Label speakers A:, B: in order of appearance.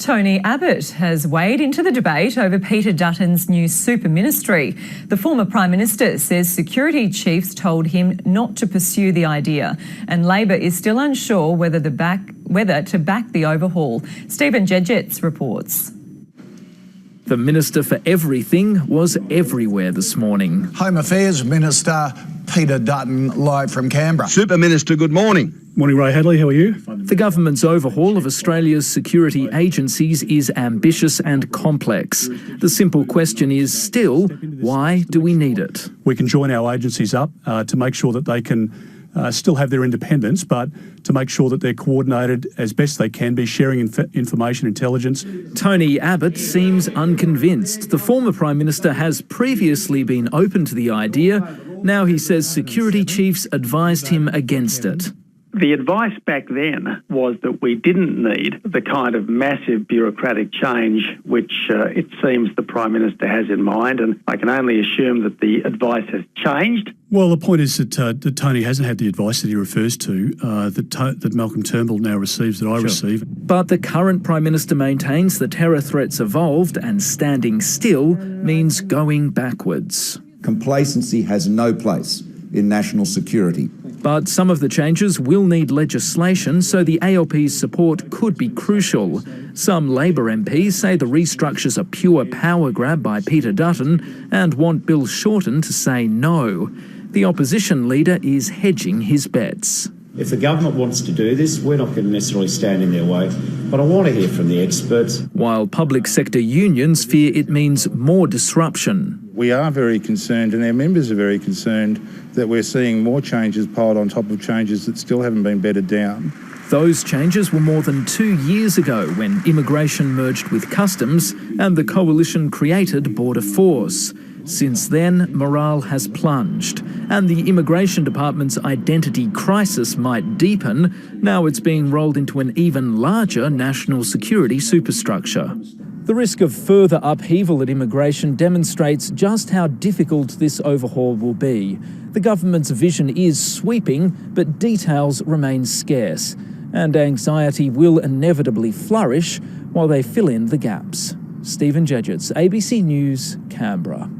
A: Tony Abbott has weighed into the debate over Peter Dutton's new super ministry. The former Prime Minister says security chiefs told him not to pursue the idea, and Labor is still unsure whether to back the overhaul. Stephen Jedgetts reports.
B: The Minister for Everything was everywhere this morning.
C: Home Affairs Minister Peter Dutton, live from Canberra.
D: Super Minister, good morning.
E: Morning, Ray Hadley. How are you?
B: The government's overhaul of Australia's security agencies is ambitious and complex. The simple question is still, why do we need it?
E: We can join our agencies up to make sure that they can still have their independence, but to make sure that they're coordinated as best they can be, sharing information, intelligence.
B: Tony Abbott seems unconvinced. The former Prime Minister has previously been open to the idea. Now he says security chiefs advised him against it.
F: The advice back then was that we didn't need the kind of massive bureaucratic change which it seems the Prime Minister has in mind, and I can only assume that the advice has changed.
E: Well, the point is that Tony hasn't had the advice that he refers to, that Malcolm Turnbull now receives, that I receive.
B: But the current Prime Minister maintains the terror threats evolved and standing still means going backwards.
G: Complacency has no place in national security.
B: But some of the changes will need legislation, so the ALP's support could be crucial. Some Labor MPs say the restructure's a pure power grab by Peter Dutton and want Bill Shorten to say no. The opposition leader is hedging his bets.
H: If the government wants to do this, we're not going to necessarily stand in their way, but I want to hear from the experts.
B: While public sector unions fear it means more disruption.
I: We are very concerned, and our members are very concerned, that we're seeing more changes piled on top of changes that still haven't been bedded down.
B: Those changes were more than 2 years ago when immigration merged with customs and the coalition created Border Force. Since then, morale has plunged, and the Immigration Department's identity crisis might deepen. Now it's being rolled into an even larger national security superstructure. The risk of further upheaval at immigration demonstrates just how difficult this overhaul will be. The government's vision is sweeping, but details remain scarce, and anxiety will inevitably flourish while they fill in the gaps. Stephen Jedgetts, ABC News, Canberra.